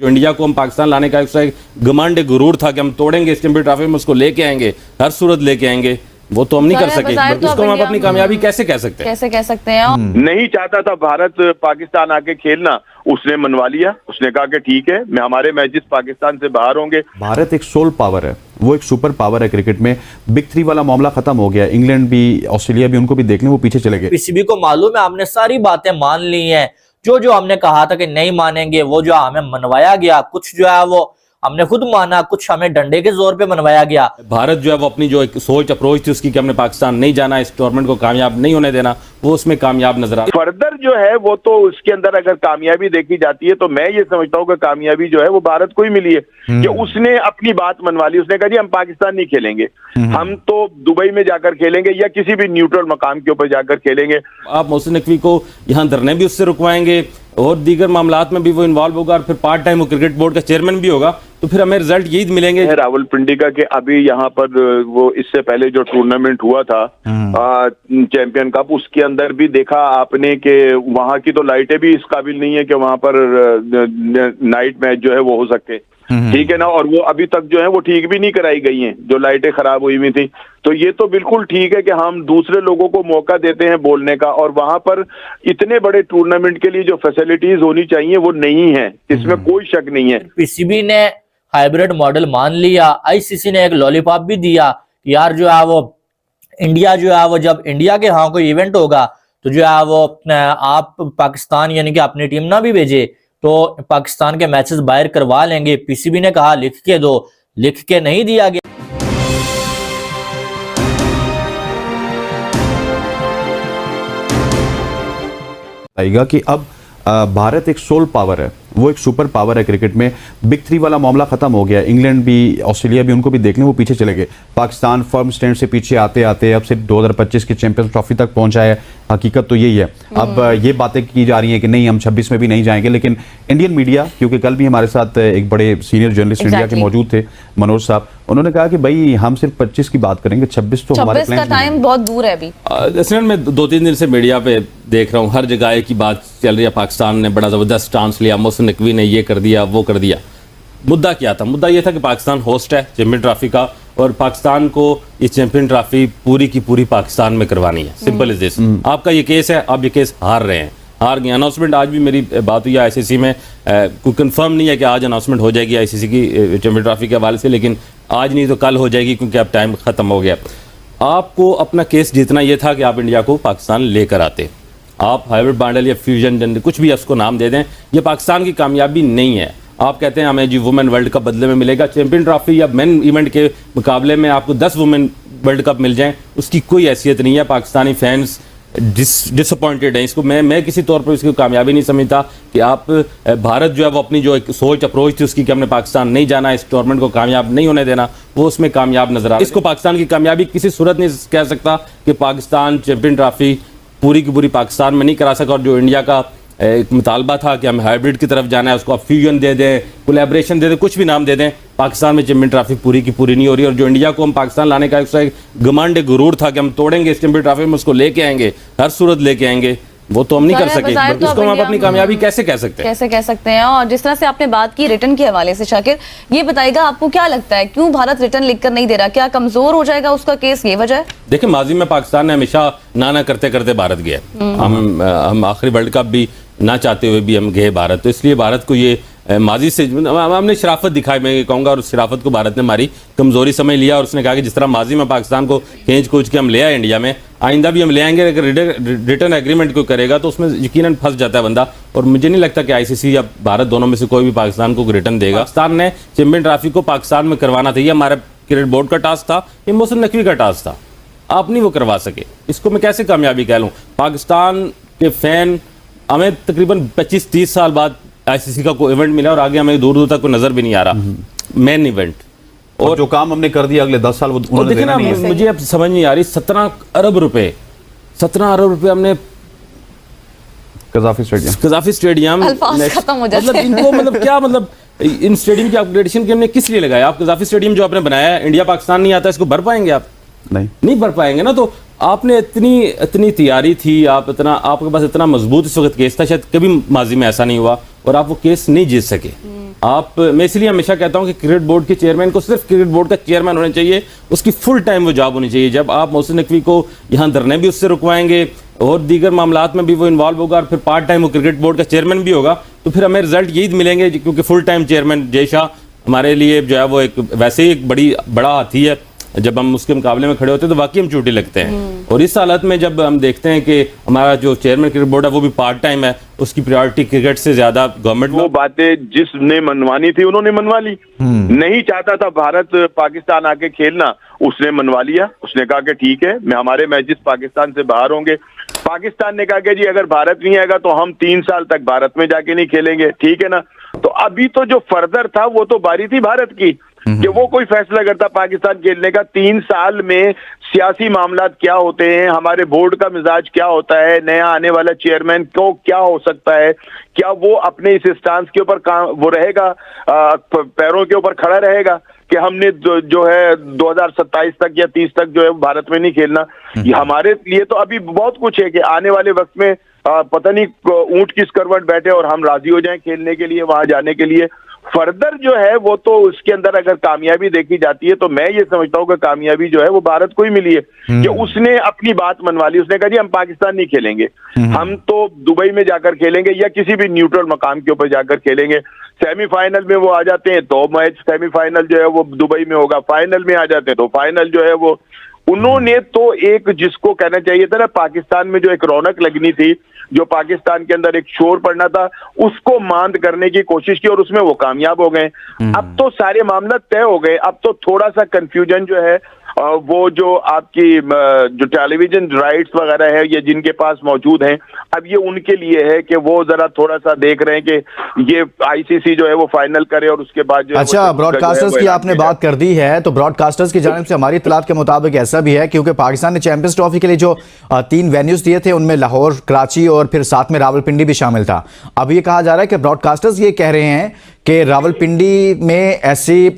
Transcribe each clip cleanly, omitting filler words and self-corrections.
जो इंडिया को हम पाकिस्तान लाने का एक घमंड एक गुरूर था कि हम तोड़ेंगे इस चैंपियन ट्रॉफी में, उसको लेके आएंगे, हर सूरत लेके आएंगे, वो तो हम नहीं कर सके। उसको हम अपनी कामयाबी कैसे कह सकते हैं? कैसे कह सकते हैं? नहीं चाहता था भारत पाकिस्तान आके खेलना, उसने मनवा लिया। उसने कहा कि ठीक है, मैं हमारे मैचेस पाकिस्तान से बाहर होंगे। भारत एक सोल पावर है, वो एक सुपर पावर है क्रिकेट में। बिग 3 वाला मामला खत्म हो गया। इंग्लैंड भी, ऑस्ट्रेलिया भी, उनको भी देख लें, वो पीछे चले गए। पीसीबी को मालूम है हमने सारी बातें मान ली हैं, जो जो हमने कहा था कि नहीं मानेंगे, वो जो हमें मनवाया गया, कुछ जो है वो हमने खुद माना, कुछ हमें डंडे के जोर पे मनवाया गया। भारत जो है वो अपनी जो एक सोच अप्रोच थी उसकी कि हमने पाकिस्तान नहीं जाना, इस टूर्नामेंट को कामयाब नहीं होने देना, वो उसमें कामयाब नजर आ। फर्दर जो है वो तो उसके अंदर अगर कामयाबी देखी जाती है तो मैं ये समझता हूँ कि कामयाबी जो है वो भारत को ही मिली है कि उसने अपनी बात मनवा ली। उसने कहा जी हम पाकिस्तान नहीं खेलेंगे, हम तो दुबई में जाकर खेलेंगे या किसी भी न्यूट्रल मकाम के ऊपर जाकर खेलेंगे। आप मोहसिन नकवी को यहाँ धरने भी उससे रुकवाएंगे और दीगर मामलात में भी वो इन्वॉल्व होगा और फिर पार्ट टाइम वो क्रिकेट बोर्ड का चेयरमैन भी होगा, तो फिर हमें रिजल्ट यही मिलेंगे। रावलपिंडी का कि अभी यहाँ पर वो इससे पहले जो टूर्नामेंट हुआ था चैंपियन कप, उसके अंदर भी देखा आपने कि वहां की तो लाइटें भी इस काबिल नहीं है कि वहां पर नाइट मैच जो है वो हो सके, ठीक है ना। और वो अभी तक जो है वो ठीक भी नहीं कराई गई हैं, जो लाइटें खराब हुई हुई थी। तो ये तो बिल्कुल ठीक है कि हम दूसरे लोगों को मौका देते हैं बोलने का, और वहां पर इतने बड़े टूर्नामेंट के लिए जो फैसिलिटीज होनी चाहिए वो नहीं है, इसमें कोई शक नहीं है। पीसीबी ने हाइब्रिड मॉडल मान लिया, आईसीसी ने एक लॉलीपॉप भी दिया कि यार जो है वो इंडिया जो है वो जब इंडिया के यहाँ कोई इवेंट होगा तो जो है वो आप पाकिस्तान यानी कि अपनी टीम ना भी भेजे तो पाकिस्तान के मैचेस बाहर करवा लेंगे। पीसीबी ने कहा लिख के दो, लिख के नहीं दिया गया। आएगा कि अब भारत एक सोल पावर है, वो एक सुपर पावर है क्रिकेट में। बिग 3 वाला मामला खत्म हो गया। इंग्लैंड भी, ऑस्ट्रेलिया भी, उनको भी देख लें, वो पीछे चले गए। पाकिस्तान फर्म स्टैंड से पीछे आते आते अब सिर्फ 2025 की चैंपियंस ट्रॉफी तक पहुंचा है। हकीकत तो यही है। अब ये बातें की जा रही हैं कि नहीं हम 26 में भी नहीं जाएंगे, लेकिन इंडियन मीडिया, क्योंकि कल भी हमारे साथ एक बड़े सीनियर जर्नलिस्ट इंडिया के मौजूद थे, मनोज साहब, उन्होंने कहा कि भाई हम सिर्फ 25 की बात करेंगे, 26 तो हमारे प्लान का टाइम बहुत दूर है अभी। दरअसल मैं 2-3 दिन से मीडिया पे देख रहा हूँ, हर जगह की बात चल रही है। पाकिस्तान ने बड़ा जबरदस्त स्टांस लिया, मोहसिन नकवी ने ये कर दिया, वो कर दिया। मुद्दा क्या था? मुद्दा ये था कि पाकिस्तान होस्ट है चैंपियन ट्रॉफी का और पाकिस्तान को ये चैंपियन ट्रॉफी पूरी की पूरी पाकिस्तान में करवानी है। Simple is this. आपका ये केस है, आप ये केस हार रहे हैं, हार गए। अनाउंसमेंट आज भी मेरी बात हुई आईसीसी में, कोई कंफर्म नहीं है कि आज अनाउंसमेंट हो जाएगी आईसीसी की चैंपियन ट्रॉफी के हवाले से, लेकिन आज नहीं तो कल हो जाएगी क्योंकि अब टाइम खत्म हो गया। आपको अपना केस जीतना ये था कि आप इंडिया को पाकिस्तान लेकर आते। आप हाइब्रिड मॉडल या फ्यूजन कुछ भी उसको नाम दे दें, ये पाकिस्तान की कामयाबी नहीं है। आप कहते हैं हमें जी वुमेन वर्ल्ड कप बदले में मिलेगा, चैंपियन ट्रॉफी या मेन इवेंट के मुकाबले में आपको 10 वुमेन वर्ल्ड कप मिल जाएं, उसकी कोई हैसियत नहीं है। पाकिस्तानी फैंस डिसअपॉइंटेड हैं। इसको मैं किसी तौर पर इसकी कामयाबी नहीं समझता कि आप भारत जो है वो अपनी जो एक सोच अप्रोच थी उसकी कि हमने पाकिस्तान नहीं जाना, इस टूर्नामेंट को कामयाब नहीं होने देना, वो उसमें कामयाब नजर आ रहा है। इसको पाकिस्तान की कामयाबी किसी सूरत नहीं कह सकता कि पाकिस्तान चैंपियन ट्रॉफी पूरी की पूरी पाकिस्तान में नहीं करा सका। और जो इंडिया का एक मुतालबा था कि हमें हाइब्रिड की तरफ जाना है, उसको आप फ्यूजन दे दें, कोलैबोरेशन दे दें, कुछ भी नाम दे दें, पाकिस्तान में चैंपियन ट्रॉफी पूरी की पूरी नहीं हो रही। और जो इंडिया को हम पाकिस्तान लाने का एक घमंड एक गुरूर था कि हम तोड़ेंगे इस चैंपियन ट्रॉफी में, उसको लेके आएंगे, हर सूरत लेके आएंगे, वो तो हम नहीं कर सके। तो उसको हम अपनी कामयाबी कैसे कह सकते हैं? कैसे कह सकते हैं? और जिस तरह से आपने बात की रिटर्न के हवाले से, शाकिर ये बताइएगा आपको क्या लगता है क्यों भारत रिटर्न लिखकर नहीं दे रहा? क्या कमजोर हो जाएगा उसका केस, ये वजह है? देखिए, माजी में पाकिस्तान ने हमेशा ना करते करते भारत गया। हम आखिरी वर्ल्ड कप भी ना चाहते हुए भी हम गए भारत, तो इसलिए भारत को ये माजी से हमने शराफत दिखाई, मैं ये कहूँगा, और उस शराफत को भारत ने हमारी कमजोरी समझ लिया। और उसने कहा कि जिस तरह माजी में पाकिस्तान को खींच कूच के हम ले आए इंडिया में, आइंदा भी हम ले आएंगे। अगर रिटर्न एग्रीमेंट को करेगा तो उसमें यकीनन फंस जाता है बंदा। और मुझे नहीं लगता कि आईसीसी या भारत दोनों में से कोई भी पाकिस्तान को रिटर्न देगा। पाकिस्तान ने चैंपियन ट्रॉफी को पाकिस्तान में करवाना था, ये हमारे क्रिकेट बोर्ड का टास्क था, ये मोहसिन नकवी का टास्क था। आप नहीं वो करवा सके, इसको मैं कैसे कामयाबी कह लूँ? पाकिस्तान के फैन, हमें तकरीबन 25-30 साल बाद आईसीसी का कोई इवेंट मिला और आगे हमें दूर दूर तक कोई नजर भी नहीं आ रहा मेन इवेंट। और जो काम हमने कर दिया अगले 10 साल वो देखिए ना, मुझे अब समझ नहीं आ रही, 17 अरब रुपए हमने कज़ाफी स्टेडियम खत्म हो जाते हैं। इनको मतलब क्या, मतलब इन स्टेडियम की अपग्रेडेशन के हमने किस लिए लगाया? आप कज़ाफी स्टेडियम जो आपने बनाया है, इंडिया पाकिस्तान नहीं आता, इसको भर पाएंगे आप? नहीं भर पाएंगे ना। तो आपने इतनी तैयारी थी, आपके पास इतना मजबूत इस वक्त केस था, शायद कभी माजी में ऐसा नहीं हुआ और आप वो केस नहीं जीत सके। मैं इसलिए हमेशा कहता हूं कि क्रिकेट बोर्ड के चेयरमैन को सिर्फ क्रिकेट बोर्ड का चेयरमैन होना चाहिए, उसकी फुल टाइम वो जॉब होनी चाहिए। जब आप मोहसिन नकवी को यहाँ धरने भी उससे रुकवाएंगे और दीगर मामलात में भी वो इन्वॉल्व होगा और फिर पार्ट टाइम वो क्रिकेट बोर्ड का चेयरमैन भी होगा, तो फिर हमें रिजल्ट यही मिलेंगे, क्योंकि full time chairman Jay Shah हमारे लिए जो है वो एक वैसे ही एक बड़ा हाथी है। जब हम उसके मुकाबले में खड़े होते हैं तो वाकई हम चोटी लगते हैं। और इस हालत में जब हम देखते हैं कि हमारा जो चेयरमैन क्रिकेट बोर्ड है वो भी पार्ट टाइम है, उसकी प्रायोरिटी क्रिकेट से ज्यादा गवर्नमेंट। वो बातें जिसने मनवानी थी उन्होंने मनवा ली। नहीं चाहता था भारत पाकिस्तान आके खेलना, उसने मनवा लिया। उसने कहा कि ठीक है, मैं हमारे मैचेस पाकिस्तान से बाहर होंगे। पाकिस्तान ने कहा कि जी अगर भारत नहीं आएगा तो हम 3 साल तक भारत में जाके नहीं खेलेंगे, ठीक है ना। तो अभी तो जो फर्दर था वो तो बारी थी भारत की कि वो कोई फैसला करता पाकिस्तान खेलने का। 3 साल में सियासी मामलात क्या होते हैं, हमारे बोर्ड का मिजाज क्या होता है, नया आने वाला चेयरमैन को क्या हो सकता है, क्या वो अपने इस स्टांस के ऊपर वो रहेगा, पैरों के ऊपर खड़ा रहेगा कि हमने जो है 2027 तक या 30 तक जो है भारत में नहीं खेलना। ये हमारे लिए तो अभी बहुत कुछ है कि आने वाले वक्त में पता नहीं ऊंट किस करवट बैठे और हम राजी हो जाएं खेलने के लिए, वहां जाने के लिए। फर्दर जो है वो तो उसके अंदर अगर कामयाबी देखी जाती है तो मैं ये समझता हूँ कि कामयाबी जो है वो भारत को ही मिली है कि उसने अपनी बात मनवा ली। उसने कहा जी हम पाकिस्तान नहीं खेलेंगे, हम तो दुबई में जाकर खेलेंगे या किसी भी न्यूट्रल मकाम के ऊपर जाकर खेलेंगे। सेमीफाइनल में वो आ जाते हैं तो मैच सेमीफाइनल जो है वो दुबई में होगा, फाइनल में आ जाते हैं तो फाइनल जो है वो। उन्होंने तो एक जिसको कहना चाहिए था ना, पाकिस्तान में जो एक रौनक लगनी थी, जो पाकिस्तान के अंदर एक शोर पड़ना था, उसको मांद करने की कोशिश की और उसमें वो कामयाब हो गए। अब तो सारे मामला तय हो गए। अब तो थोड़ा सा कंफ्यूजन जो है वो जो आपकी जो टेलीविजन राइट्स वगैरह है या जिनके पास मौजूद हैं, अब ये उनके लिए है कि वो जरा थोड़ा सा देख रहे हैं कि ये आईसीसी जो है वो फाइनल करे और उसके बाद जो अच्छा, ब्रॉडकास्टर्स की आपने बात कर दी है तो ब्रॉडकास्टर्स की जानिब से हमारी इत्तलात के मुताबिक ऐसा भी है, क्योंकि पाकिस्तान ने चैंपियंस ट्रॉफी के लिए जो 3 वेन्यूज दिए थे उनमें लाहौर, कराची और फिर साथ में रावलपिंडी भी शामिल था। अब ये कहा जा रहा है कि ब्रॉडकास्टर्स ये कह रहे हैं कि रावलपिंडी में ऐसी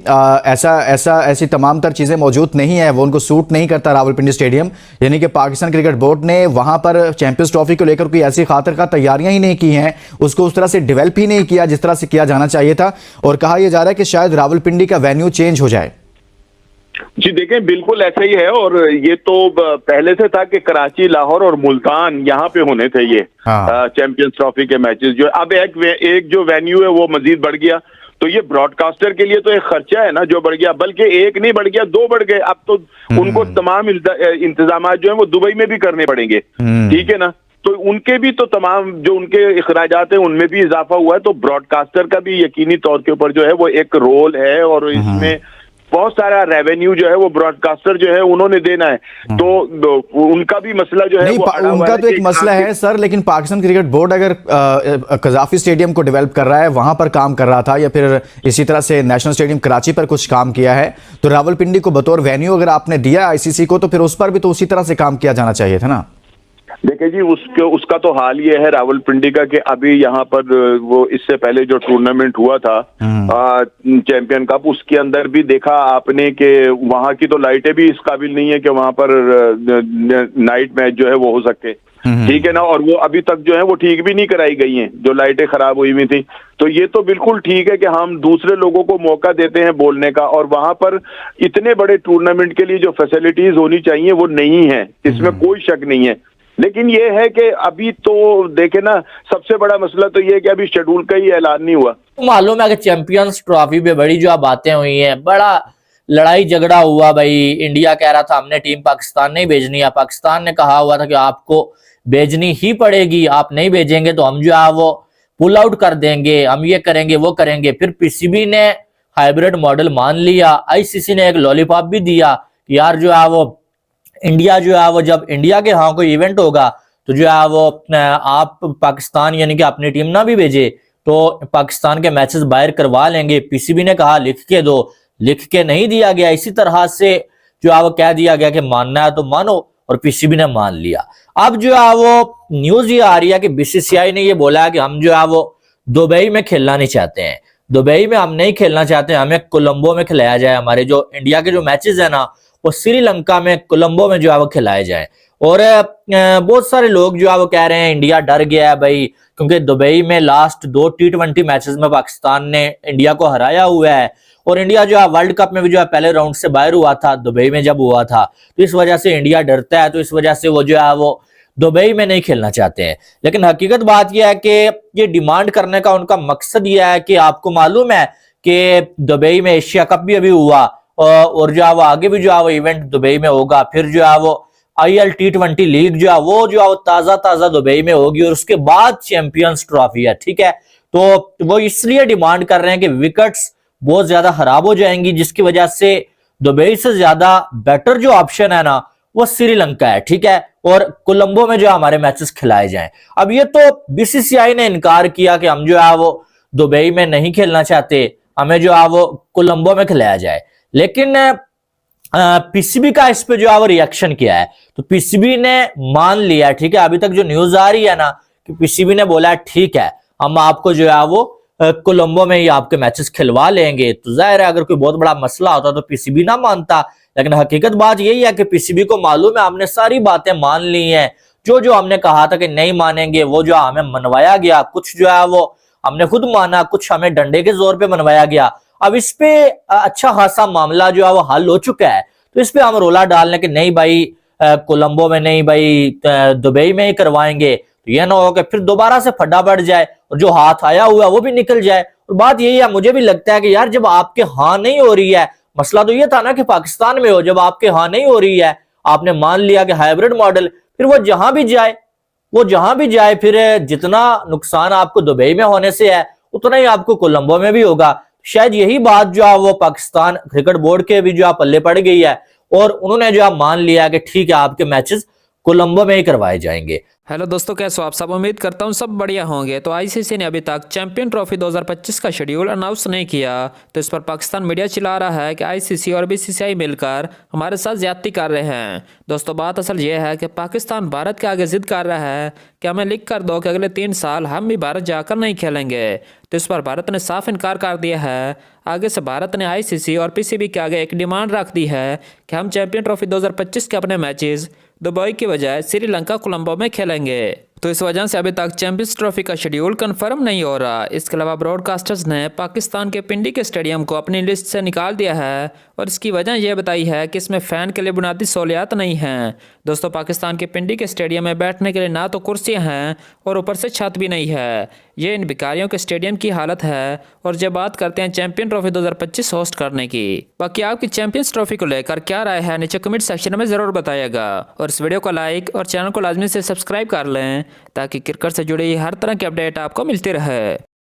तमाम तर चीज़ें मौजूद नहीं है, वो उनको सूट नहीं करता रावलपिंडी स्टेडियम। यानी कि पाकिस्तान क्रिकेट बोर्ड ने वहां पर चैंपियंस ट्रॉफी को लेकर कोई ऐसी खातिर का तैयारियां ही नहीं की हैं, उसको उस तरह से डेवलप ही नहीं किया जिस तरह से किया जाना चाहिए था। और कहा यह जा रहा है कि शायद रावलपिंडी का वेन्यू चेंज हो जाए। जी देखें, बिल्कुल ऐसा ही है। और ये तो पहले से था कि कराची, लाहौर और मुल्तान यहाँ पे होने थे ये चैंपियंस ट्रॉफी के मैचेस। जो अब एक जो वेन्यू है वो मजीद बढ़ गया, तो ये ब्रॉडकास्टर के लिए तो एक खर्चा है ना जो बढ़ गया, बल्कि एक नहीं बढ़ गया, 2 बढ़ गए। अब तो उनको तमाम इंतजाम जो है वो दुबई में भी करने पड़ेंगे, ठीक है ना। तो उनके भी तो तमाम जो उनके इखराजात हैं उनमें भी इजाफा हुआ है। तो ब्रॉडकास्टर का भी यकीनी तौर के ऊपर जो है वो एक रोल है और इसमें बहुत सारा रेवेन्यू जो है वो ब्रॉडकास्टर जो है उन्होंने देना है। तो उनका भी मसला जो है नहीं, उनका तो एक मसला है सर, लेकिन पाकिस्तान क्रिकेट बोर्ड अगर कजाफी स्टेडियम को डेवलप कर रहा है, वहां पर काम कर रहा था, या फिर इसी तरह से नेशनल स्टेडियम कराची पर कुछ काम किया है, तो रावलपिंडी को बतौर वेन्यू अगर आपने दिया आईसीसी को तो फिर उस पर भी तो उसी तरह से काम किया जाना चाहिए था ना। देखिए जी, उसका तो हाल ये है रावलपिंडी का कि अभी यहाँ पर वो इससे पहले जो टूर्नामेंट हुआ था चैंपियन कप, उसके अंदर भी देखा आपने कि वहां की तो लाइटें भी इस काबिल नहीं है कि वहां पर नाइट मैच जो है वो हो सके, ठीक है ना। और वो अभी तक जो है वो ठीक भी नहीं कराई गई हैं, जो लाइटें खराब हुई हुई थी। तो ये तो बिल्कुल ठीक है कि हम दूसरे लोगों को मौका देते हैं बोलने का, और वहां पर इतने बड़े टूर्नामेंट के लिए जो फैसिलिटीज होनी चाहिए वो नहीं है, इसमें कोई शक नहीं है। लेकिन ये है कि अभी तो देखे ना, सबसे बड़ा मसला तो ये है कि अभी शेड्यूल का ही ऐलान नहीं हुआ। मालूम है कि चैंपियंस ट्रॉफी पे बड़ी जो बातें हुई हैं, बड़ा लड़ाई झगड़ा हुआ। भाई इंडिया कह रहा था हमने टीम पाकिस्तान नहीं भेजनी है, पाकिस्तान ने कहा हुआ था कि आपको भेजनी ही पड़ेगी, आप नहीं भेजेंगे तो हम जो है वो पुल आउट कर देंगे, हम ये करेंगे वो करेंगे। फिर पीसीबी ने हाइब्रिड मॉडल मान लिया, आईसीसी ने एक लॉलीपॉप भी दिया कि यार जो है वो इंडिया जो है वो जब इंडिया के यहाँ कोई इवेंट होगा तो जो है वो आप पाकिस्तान यानी कि अपनी टीम ना भी भेजे तो पाकिस्तान के मैचेस बाहर करवा लेंगे। पीसीबी ने कहा लिख के दो, लिख के नहीं दिया गया। इसी तरह से जो है वो कह दिया गया कि मानना है तो मानो, और पीसीबी ने मान लिया। अब जो है वो न्यूज ये आ रही है कि बीसीसीआई ने ये बोला है कि हम जो है वो दुबई में खेलना नहीं चाहते हैं, दुबई में हम नहीं खेलना चाहते, हमें कोलंबो में खिलाया जाए। हमारे जो इंडिया के जो मैचेस है ना वो श्रीलंका में कोलंबो में जो है वो खिलाए जाए। और बहुत सारे लोग जो है वो कह रहे हैं इंडिया डर गया है भाई, क्योंकि दुबई में लास्ट 2 T20 मैचेस में पाकिस्तान ने इंडिया को हराया हुआ है, और इंडिया जो है वर्ल्ड कप में भी जो है पहले राउंड से बाहर हुआ था दुबई में जब हुआ था, तो इस वजह से इंडिया डरता है, तो इस वजह से वो जो है वो दुबई में नहीं खेलना चाहते हैं। लेकिन हकीकत बात यह है कि ये डिमांड करने का उनका मकसद यह है कि आपको मालूम है कि दुबई में एशिया कप भी अभी हुआ, और जो है वो आगे भी जो है वो इवेंट दुबई में होगा, फिर जो है वो IL T20 लीग जो है वो ताजा ताजा दुबई में होगी, और उसके बाद चैंपियंस ट्रॉफी है, ठीक है। तो वो इसलिए डिमांड कर रहे हैं कि विकेट्स बहुत ज्यादा खराब हो जाएंगी, जिसकी वजह से दुबई से ज्यादा बेटर जो ऑप्शन है ना वो श्रीलंका है, ठीक है, और कोलंबो में जो हमारे मैचेस खिलाए जाएं। अब ये तो BCCI ने इनकार किया कि हम जो है वो दुबई में नहीं खेलना चाहते, हमें जो है वो कोलंबो में खिलाया जाए। लेकिन PCB का इस पे जो है वो रिएक्शन किया है, तो PCB ने मान लिया, ठीक है। अभी तक जो न्यूज आ रही है ना कि PCB ने बोला ठीक है हम आपको जो है वो कोलंबो में ही आपके मैचेस खिलवा लेंगे। तो जाहिर है अगर कोई बहुत बड़ा मसला होता तो PCB ना मानता, लेकिन हकीकत बात यही है कि PCB को मालूम है हमने सारी बातें मान ली हैं, जो हमने कहा था कि नहीं मानेंगे वो जो हमें मनवाया गया, कुछ जो है वो हमने खुद माना, कुछ हमें डंडे के जोर पे मनवाया गया। अब इस पे अच्छा खासा मामला जो है वो हल हो चुका है, तो इस पे हम रोला डालने के नहीं भाई कोलंबो में नहीं भाई दुबई में ही करवाएंगे, तो यह ना हो कि फिर दोबारा से फड्डा बढ़ जाए और जो हाथ आया हुआ वो भी निकल जाए। और बात यही है, मुझे भी लगता है कि यार जब आपके हाँ नहीं हो रही है, मसला तो ये था ना कि पाकिस्तान में हो, जब आपके हाँ नहीं हो रही है, आपने मान लिया कि हाइब्रिड मॉडल, फिर वो जहां भी जाए फिर जितना नुकसान आपको दुबई में होने से है उतना ही आपको कोलंबो में भी होगा। शायद यही बात जो है वो पाकिस्तान क्रिकेट बोर्ड के भी जो है पल्ले पड़ गई है, और उन्होंने जो है मान लिया कि ठीक है आपके मैचेस कोलंबो में ही करवाए जाएंगे। हेलो दोस्तों, कैसे हो आप सब? उम्मीद करता हूँ सब बढ़िया होंगे। तो आईसीसी ने अभी तक चैंपियन ट्रॉफी 2025 का शेड्यूल अनाउंस नहीं किया, तो इस पर पाकिस्तान मीडिया चिल्ला रहा है कि आईसीसी और बीसीसीआई मिलकर हमारे साथ ज्यादती कर रहे हैं। दोस्तों बात असल ये है कि पाकिस्तान भारत के आगे जिद कर रहा है कि हमें लिख कर दो कि अगले 3 साल हम भी भारत जाकर नहीं खेलेंगे, तो इस पर भारत ने साफ इनकार कर दिया है। आगे से भारत ने आईसीसी और पीसीबी के आगे एक डिमांड रख दी है कि हम चैंपियन ट्रॉफी 2025 के अपने मैचेस दुबई की बजाय श्रीलंका कोलंबो में खेलेंगे। तो इस वजह से अभी तक चैंपियंस ट्रॉफी का शेड्यूल कंफर्म नहीं हो रहा। इसके अलावा ब्रॉडकास्टर्स ने पाकिस्तान के पिंडी के स्टेडियम को अपनी लिस्ट से निकाल दिया है, और इसकी वजह यह बताई है कि इसमें फ़ैन के लिए बुनियादी सहूलियात नहीं हैं। दोस्तों पाकिस्तान के पिंडी के स्टेडियम में बैठने के लिए ना तो कुर्सियाँ हैं और ऊपर से छत भी नहीं है। ये इन भिखारियों के स्टेडियम की हालत है। और जब बात करते हैं चैंपियन ट्रॉफी 2025 होस्ट करने की, बाकी आपकी चैंपियंस ट्रॉफी को लेकर क्या राय है नीचे कमेंट सेक्शन में ज़रूर बताइएगा, और इस वीडियो को लाइक और चैनल को लाजमी से सब्सक्राइब कर लें ताकि क्रिकेट से जुड़ी हर तरह की अपडेट आपको मिलती रहे।